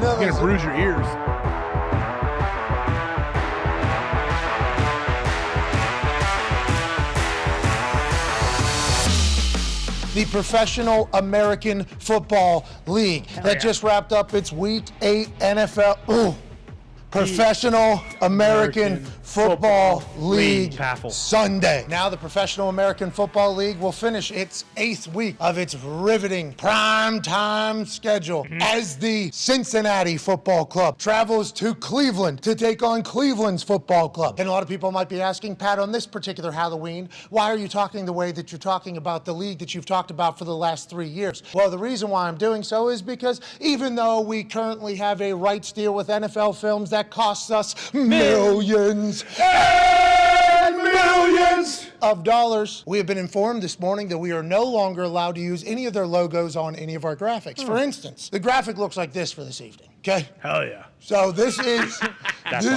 You're going to bruise your ears. The Professional American Football League that just wrapped up its Week 8 NFL. Professional American Football League Sunday. Now the Professional American Football League will finish its 8th week of its riveting prime time schedule as the Cincinnati Football Club travels to Cleveland to take on Cleveland's football club. And a lot of people might be asking, Pat, on this particular Halloween, why are you talking the way that you're talking about the league that you've talked about for the last 3 years? Well, the reason why I'm doing so is because even though we currently have a rights deal with NFL Films that costs us millions and millions of dollars, we have been informed this morning that we are no longer allowed to use any of their logos on any of our graphics. For instance, the graphic looks like this for this evening, okay? Hell yeah. So this is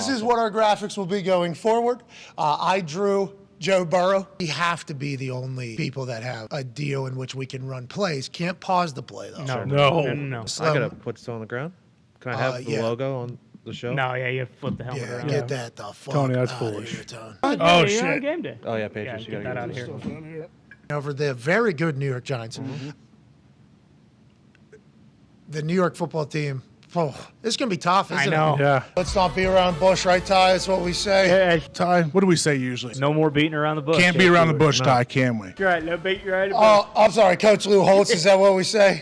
is what our graphics will be going forward. I drew Joe Burrow. We have to be the only people that have a deal in which we can run plays. Can't pause the play, though. No. I gotta put this on the ground. Can I have the logo on the show? No, yeah, you flip the helmet around. Get that the fuck Tony, that's out foolish. of here, Tony. Oh, shit. Game day. Oh, yeah, Patriots. Yeah, you get gotta that out of here. Over the very good New York Giants. The New York football team. Oh, it's going to be tough, isn't it? I know. Yeah. Let's not be around bush, right, Ty? That's what we say. Yeah, Ty, what do we say usually? no more beating around the bush. Can't be around the bush, Ty, can we? You're right, no beating around the bush. Oh, I'm sorry, Coach Lou Holtz. Is that what we say?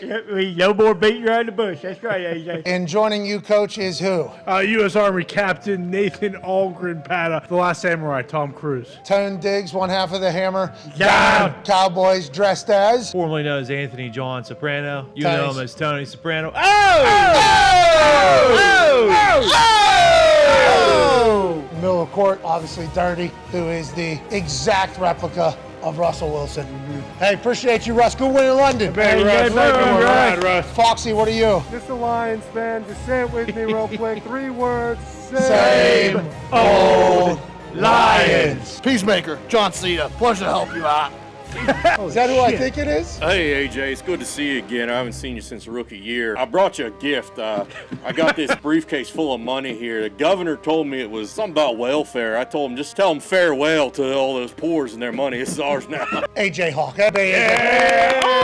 No more beating around the bush. That's right, AJ. And joining you, Coach, is who? U.S. Army Captain Nathan Algren Pata, The Last Samurai, Tom Cruise. Tone Diggs, one half of the Hammer. Down. Cowboys dressed as. Formerly known as Anthony John Soprano. You Tony's- know him as Tony Soprano. Middle of court, obviously Dirty, who is the exact replica of Russell Wilson. Hey, appreciate you, Russ. Good win in London. Hey, Russ. Foxy, what are you? Just a Lions fan. Just say it with me real quick. 3 words. Same old Lions. Peacemaker, John Cena. Pleasure to help you out. Is that who I think it is? Hey, AJ, it's good to see you again. I haven't seen you since rookie year. I brought you a gift. I got this briefcase full of money here. The governor told me it was something about welfare. I told him, just tell them farewell to all those poors and their money. It's ours now. AJ Hawk. Hey, AJ.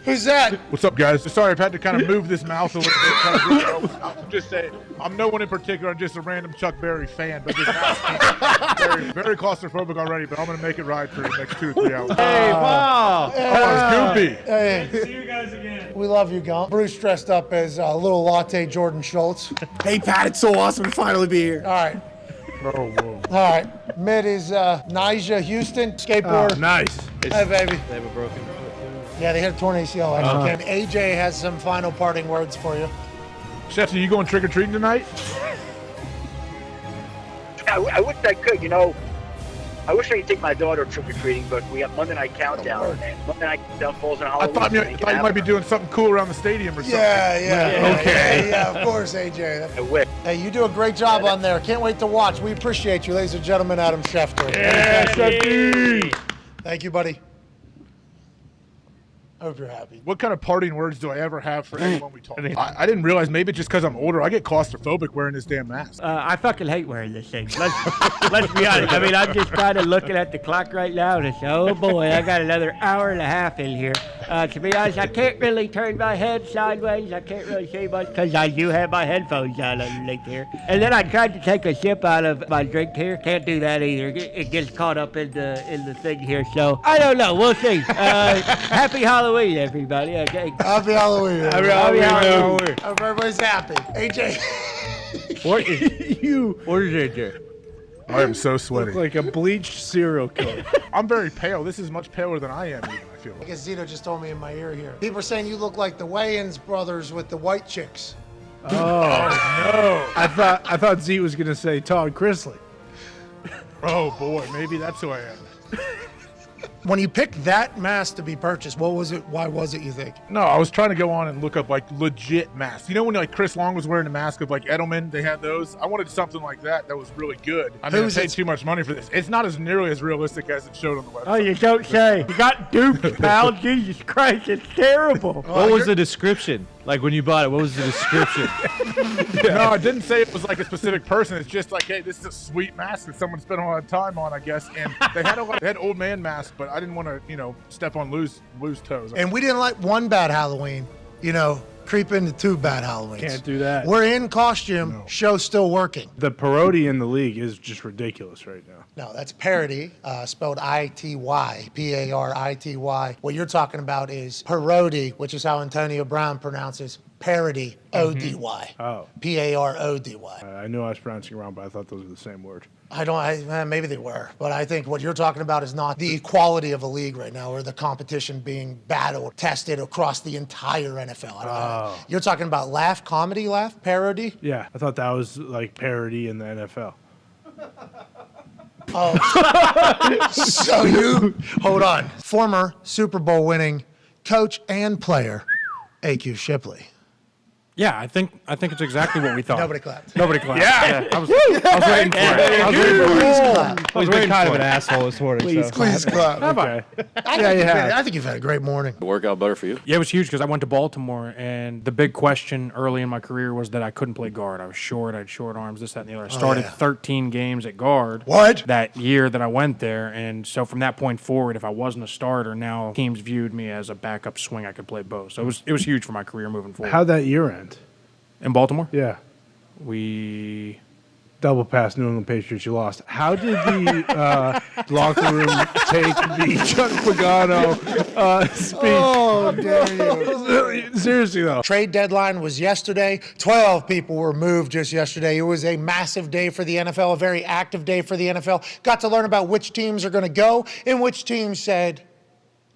Who's that? What's up, guys? Sorry, I've had to kind of move this mouth a little bit. I'm just saying, I'm no one in particular. I'm just a random Chuck Berry fan, but this mouth is very, very claustrophobic already, but I'm going to make it right for the next 2 or 3 hours. Hey, Paul. Goopy. Hey, See you guys again. we love you, Gump. Bruce dressed up as a little latte Jordan Schultz. Hey, Pat, it's so awesome to finally be here. All right. Oh, whoa. All right. Mid is Nija Houston, skateboarder. Oh, nice. Hey, baby. They have a broken foot, too. Yeah, they had a torn ACL. Actually. AJ has some final parting words for you. Chef, are you going trick-or-treating tonight? I wish I could, I wish I could take my daughter trick-or-treating, but we have Monday Night Countdown, and Monday Night Countdown falls on I Halloween. thought you might be doing something cool around the stadium or something. Yeah. Okay. Yeah, of course, AJ. I wish. Hey, you do a great job on there. Can't wait to watch. We appreciate you, ladies and gentlemen. Adam Schefter. Thank you, buddy. I hope you're happy. What kind of parting words do I ever have for anyone we talk to? I didn't realize, maybe just because I'm older, I get claustrophobic wearing this damn mask. I fucking hate wearing this thing. Let's be honest. I mean, I'm just kind of looking at the clock right now and say, oh boy, I got another hour and a half in here. To be honest, I can't really turn my head sideways. I can't really see much because I do have my headphones on underneath here. And then I tried to take a sip out of my drink here. Can't do that either. It gets caught up in the thing here. So I don't know. We'll see. Happy Halloween, everybody. Okay. Happy Halloween. Happy Halloween. Hope everybody's happy. AJ. What is AJ? I am so sweaty. Like a bleached serial killer. I'm very pale. This is much paler than I am, even, I feel I like. guess Zito just told me in my ear here. People are saying you look like the Wayans brothers with the white chicks. Oh, no. I thought Z was going to say Todd Chrisley. Oh, boy. Maybe that's who I am. When you picked that mask to be purchased, what was it? Why was it, you think? No, I was trying to go on and look up, like, legit masks. You know when, like, Chris Long was wearing a mask of, like, Edelman? They had those. I wanted something like that was really good. I mean, I paid too much money for this. It's not as nearly as realistic as it showed on the website. Oh, you don't say. You got duped, pal. Jesus Christ, it's terrible. What was the description? Like when you bought it, what was the description? No, I didn't say it was like a specific person. It's just like, hey, this is a sweet mask that someone spent a lot of time on, I guess. And they had old man masks, but I didn't want to, step on loose toes. And we didn't like one bad Halloween, creep into two bad Halloweens. Can't do that. We're in costume, show's still working. The parody in the league is just ridiculous right now. No, that's parody, spelled I-T-Y, P-A-R-I-T-Y. What you're talking about is parody, which is how Antonio Brown pronounces parody, O-D-Y. Oh. P-A-R-O-D-Y. I knew I was pronouncing it wrong, but I thought those were the same word. Maybe they were, but I think what you're talking about is not the equality of a league right now or the competition being battled, tested across the entire NFL. You're talking about comedy laugh, parody? Yeah, I thought that was like parody in the NFL. Oh, so hold on. Former Super Bowl winning coach and player, A.Q. Shipley. Yeah, I think it's exactly what we thought. Nobody clapped. Nobody clapped. Yeah. I was waiting for it. He's been kind of an asshole this morning. Please clap. Okay. I think you've had a great morning. It work out better for you? Yeah, it was huge because I went to Baltimore, and the big question early in my career was that I couldn't play guard. I was short. I had short arms, this, that, and the other. I started 13 games at guard. What? That year that I went there, and so from that point forward, if I wasn't a starter, now teams viewed me as a backup swing. I could play both. So it was huge for my career moving forward. How'd that year end? In Baltimore? Yeah. We double past New England Patriots. You lost. How did the locker room take the Chuck Pagano speech? Oh, dare you. Seriously, though. Trade deadline was yesterday. 12 people were moved just yesterday. It was a massive day for the NFL, a very active day for the NFL. Got to learn about which teams are going to go and which teams said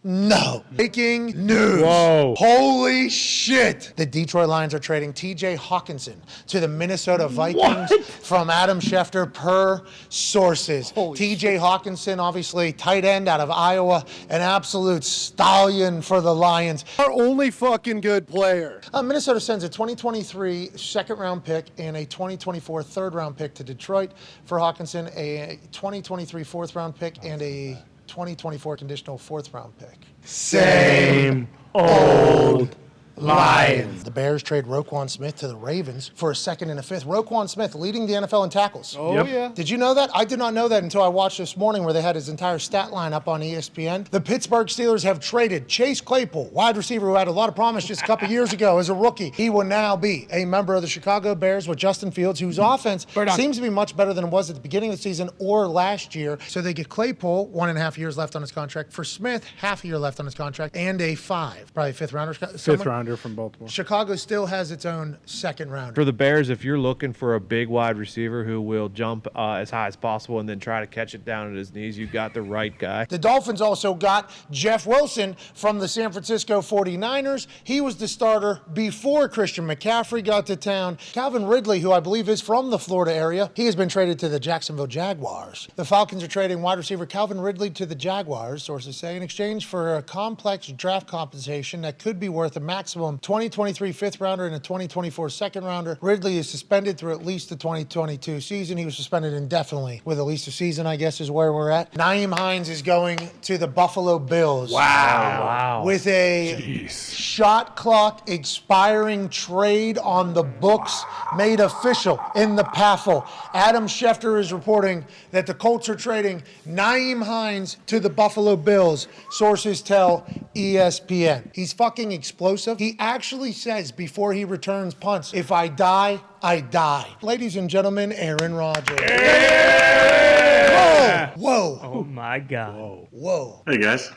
no. Breaking news. Whoa. Holy shit. The Detroit Lions are trading T.J. Hawkinson to the Minnesota Vikings from Adam Schefter per sources. T.J. Hawkinson, obviously tight end out of Iowa, an absolute stallion for the Lions. Our only fucking good player. Minnesota sends a 2023 second-round pick and a 2024 third-round pick to Detroit for Hawkinson, a 2023 fourth-round pick, and a 2024 conditional fourth-round pick. Same old Lions. The Bears trade Roquan Smith to the Ravens for a second and a fifth. Roquan Smith leading the NFL in tackles. Oh, yeah. Did you know that? I did not know that until I watched this morning where they had his entire stat line up on ESPN. The Pittsburgh Steelers have traded Chase Claypool, wide receiver who had a lot of promise just a couple years ago as a rookie. He will now be a member of the Chicago Bears with Justin Fields, whose offense seems to be much better than it was at the beginning of the season or last year. So they get Claypool, 1.5 years left on his contract. For Smith, half a year left on his contract, and a probably fifth rounder. Fifth rounder from Baltimore. Chicago still has its own second rounder. For the Bears, if you're looking for a big wide receiver who will jump as high as possible and then try to catch it down at his knees, you got the right guy. The Dolphins also got Jeff Wilson from the San Francisco 49ers. He was the starter before Christian McCaffrey got to town. Calvin Ridley, who I believe is from the Florida area, he has been traded to the Jacksonville Jaguars. The Falcons are trading wide receiver Calvin Ridley to the Jaguars, sources say, in exchange for a complex draft compensation that could be worth a maximum 2023 fifth rounder and a 2024 second rounder. Ridley is suspended through at least the 2022 season. He was suspended indefinitely with at least a season, I guess, is where we're at. Nyheim Hines is going to the Buffalo Bills. Wow. With a shot clock expiring trade on the books made official in the PAFL. Adam Schefter is reporting that the Colts are trading Nyheim Hines to the Buffalo Bills. Sources tell ESPN. He's fucking explosive. He actually says before he returns punts, if I die, I die. Ladies and gentlemen, Aaron Rodgers. Yeah! Whoa. Oh, my God. Whoa. Hey, guys.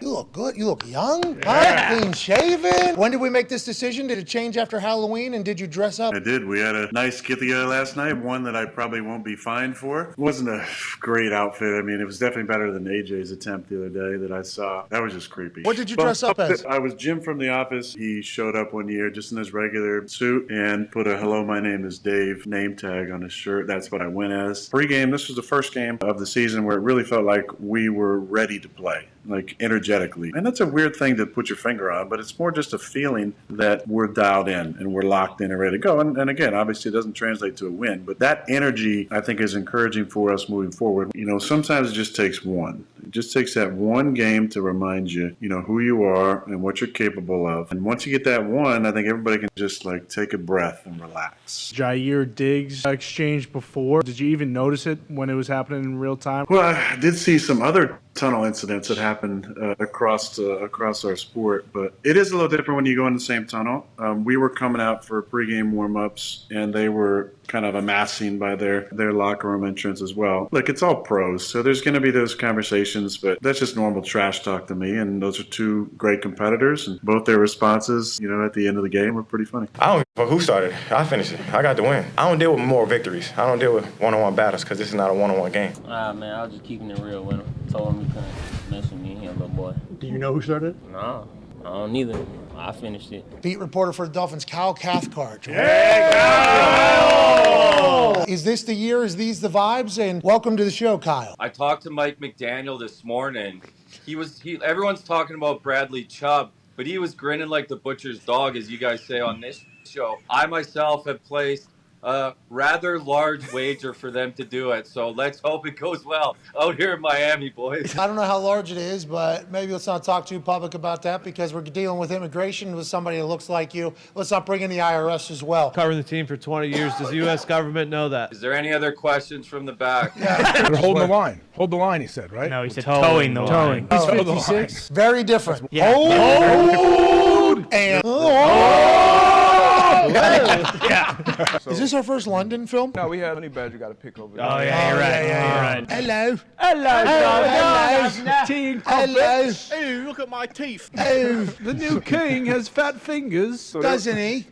You look good. You look young. Huh? Clean shaven. When did we make this decision? Did it change after Halloween? And did you dress up? I did. We had a nice get together last night, one that I probably won't be fined for. It wasn't a great outfit. I mean, it was definitely better than AJ's attempt the other day that I saw. That was just creepy. What did you dress up as? I was Jim from The Office. He showed up one year just in his regular suit and put a "Hello, my name is Dave" name tag on his shirt. That's what I went as. Pre-game, this was the first game of the season where it really felt like we were ready to play, like energetically. And that's a weird thing to put your finger on, but it's more just a feeling that we're dialed in and we're locked in and ready to go. And again, obviously it doesn't translate to a win, but that energy I think is encouraging for us moving forward. You know, sometimes it just takes one. It just takes that one game to remind you, who you are and what you're capable of. And once you get that one, I think everybody can just take a breath and relax. Jair Diggs exchange before. Did you even notice it when it was happening in real time? Well, I did see some other tunnel incidents that happened across our sport, but it is a little different when you go in the same tunnel. We were coming out for pregame warm-ups, and they were kind of amassing by their locker room entrance as well. Look, it's all pros, so there's going to be those conversations, but that's just normal trash talk to me, and those are two great competitors, and both their responses, at the end of the game were pretty funny. I don't give a fuck who started. I finished it. I got the win. I don't deal with more victories. I don't deal with one-on-one battles because this is not a one-on-one game. Man, I was just keeping it real with him. Told him he couldn't mess with me, little boy. Do you know who started? No, I don't either. I finished it. Beat reporter for the Dolphins, Kyle Cathcart. Hey, Kyle! Is this the year? Is these the vibes? And welcome to the show, Kyle. I talked to Mike McDaniel this morning. Everyone's talking about Bradley Chubb, but he was grinning like the butcher's dog, as you guys say on this show. I myself have placed a rather large wager for them to do it, so let's hope it goes well out here in Miami, boys. I don't know how large it is, but maybe let's not talk too public about that because we're dealing with immigration with somebody that looks like you. Let's not bring in the IRS as well. Covering the team for 20 years. Does the U.S. government know that? Is there any other questions from the back? They're holding the line. Hold the line, he said, right? No, he said towing the line. He's 56. Very different. Yeah. Hold and Yeah. Is this our first London film? No, we have Honey Badger got to pick over there. Oh, yeah, you're right. You're right. Hello. Hello. Tea and Hello. Hey, look at my teeth. Oh, The new king has fat fingers. So doesn't he?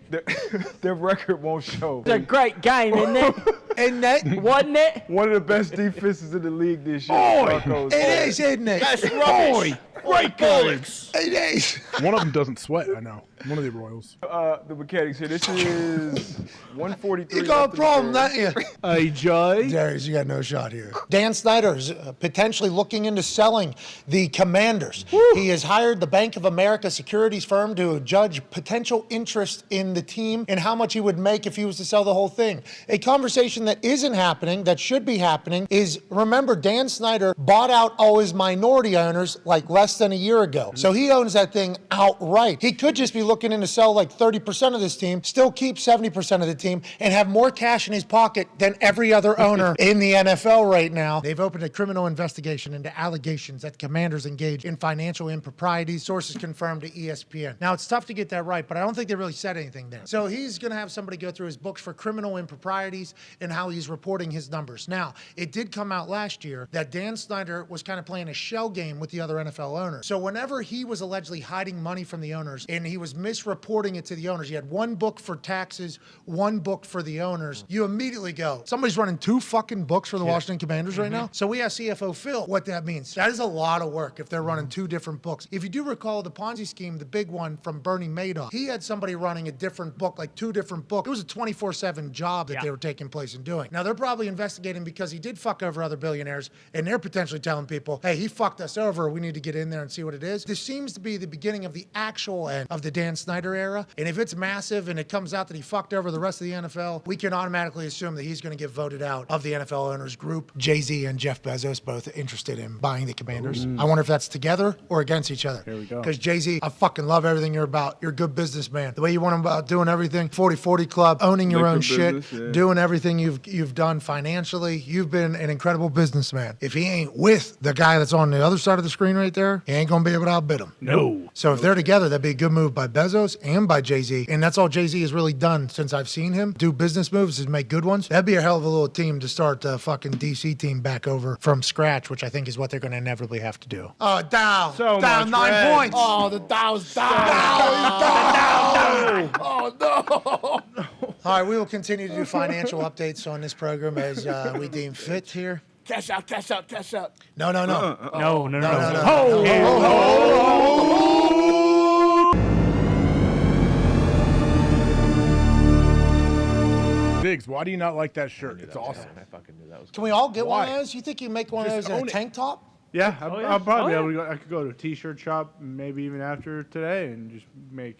their record won't show. It's a great game, isn't it? Isn't it? Wasn't it? One of the best defenses in the league this year. It is, isn't it? That's rubbish. Great bullets. It is. One of them doesn't sweat, I know. One of the Royals. The mechanics here. This is 143. You got a problem, don't you? Hey, Jay. Darius, you got no shot here. Dan Snyder is potentially looking into selling the Commanders. He has hired the Bank of America securities firm to judge potential interest in the team and how much he would make if he was to sell the whole thing. A conversation that isn't happening, that should be happening, is remember Dan Snyder bought out all his minority owners like less than a year ago. So he owns that thing outright. He could just be looking in to sell like 30% of this team, still keep 70% of the team, and have more cash in his pocket than every other owner in the NFL right now. They've opened a criminal investigation into allegations that Commanders engaged in financial improprieties, sources confirmed to ESPN. Now, it's tough to get that right, but I don't think they really said anything there. So he's going to have somebody go through his books for criminal improprieties and how he's reporting his numbers. Now, it did come out last year that Dan Snyder was kind of playing a shell game with the other NFL owners. So whenever he was allegedly hiding money from the owners and he was misreporting it to the owners, he had one book for taxes, one book for the owners, you immediately go, somebody's running two fucking books for the Washington Commanders right now? So we asked CFO Phil what that means. That is a lot of work if they're running two different books. If you do recall the Ponzi scheme, the big one from Bernie Madoff, he had somebody running a different book, like two different books. It was a 24/7 job that they were taking place and doing. Now, they're probably investigating because he did fuck over other billionaires, and they're potentially telling people, hey, he fucked us over. We need to get in there and see what it is. This seems to be the beginning of the actual end of the Dan Snyder era. And if it's massive and it comes out that he fucked over the rest of the NFL, we can automatically assume that he's going to get voted out of the NFL owners group. Jay-Z and Jeff Bezos both interested in buying the Commanders. I wonder if that's together or against each other. Here we go. Because Jay-Z, I fucking love everything you're about. You're a good businessman. The way you went about doing everything, 40-40 club, owning your own shit, doing everything you've done financially. You've been an incredible businessman. If he ain't with the guy that's on the other side of the screen right there, he ain't going to be able to outbid him. No. So if they're together, that'd be a good move by Bezos and by Jay-Z. And that's all Jay-Z has really done since I've seen him do business moves is make good ones. That'd be a hell of a little team to start the fucking DC team back over from scratch, which I think is what they're going to inevitably have to do. Oh, Dow. So down much 9 red. points. Oh, the Dow's down. Oh, no. All right, we will continue to do financial updates on this program as we deem fit here. Cash out, cash out, cash out. No. No. Diggs, why do you not like that shirt? It's awesome. I fucking knew that was Can we all get one Why? of those? You think you make one of Just those in a own it. tank top? Yeah, I'll probably be able to go. I could go to a t-shirt shop, maybe even after today, and just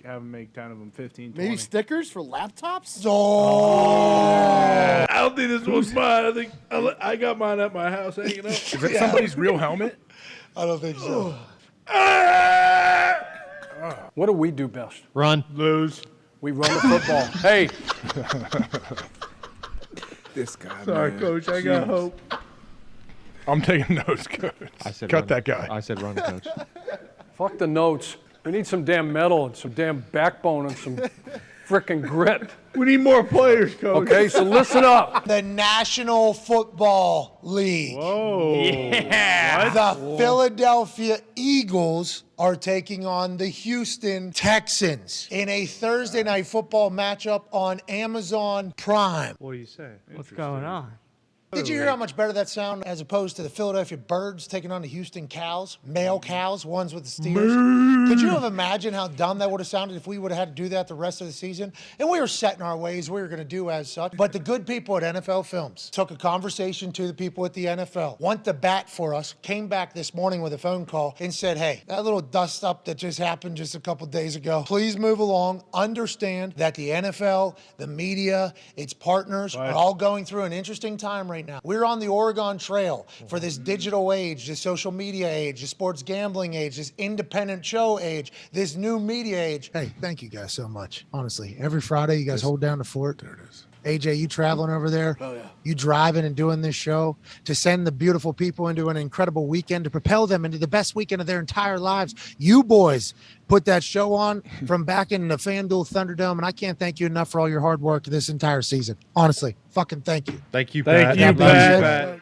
have them make 10 of them, 15, 20. Maybe stickers for laptops? Oh. I don't think this one's mine. I think I got mine at my house hanging up. Is that somebody's real helmet? I don't think so. What do we do best? Run. Lose. We run the football. Hey. This guy. Sorry, man. Coach. I got Jeez. hope. I'm taking notes, Coach. I said Cut run. that guy. I said run, Coach. Fuck the notes. We need some damn metal and some damn backbone and some frickin' grit. We need more players, Coach. Okay, so listen up. The National Football League. Whoa. Yeah. The Philadelphia Eagles are taking on the Houston Texans in a Thursday night football matchup on Amazon Prime. What do you say? What's going on? Did you hear how much better that sounded as opposed to the Philadelphia Birds taking on the Houston Cows, male cows, ones with the Steelers? Could you have imagined how dumb that would have sounded if we would have had to do that the rest of the season? And we were set in our ways. We were going to do as such. But the good people at NFL Films took a conversation to the people at the NFL, want the bat for us, came back this morning with a phone call and said, hey, that little dust up that just happened just a couple days ago, please move along. Understand that the NFL, the media, its partners are all going through an interesting time right now. We're on the Oregon Trail for this digital age, this social media age, this sports gambling age, this independent show age, this new media age. Hey, thank you guys so much. Honestly, every Friday you guys hold down the fort. There it is. AJ, you traveling over there? Oh, yeah. You driving and doing this show to send the beautiful people into an incredible weekend, to propel them into the best weekend of their entire lives. You boys put that show on from back in the FanDuel Thunderdome, and I can't thank you enough for all your hard work this entire season. Honestly, fucking thank you. Thank you, Thank Pat. you, That being Pat. said,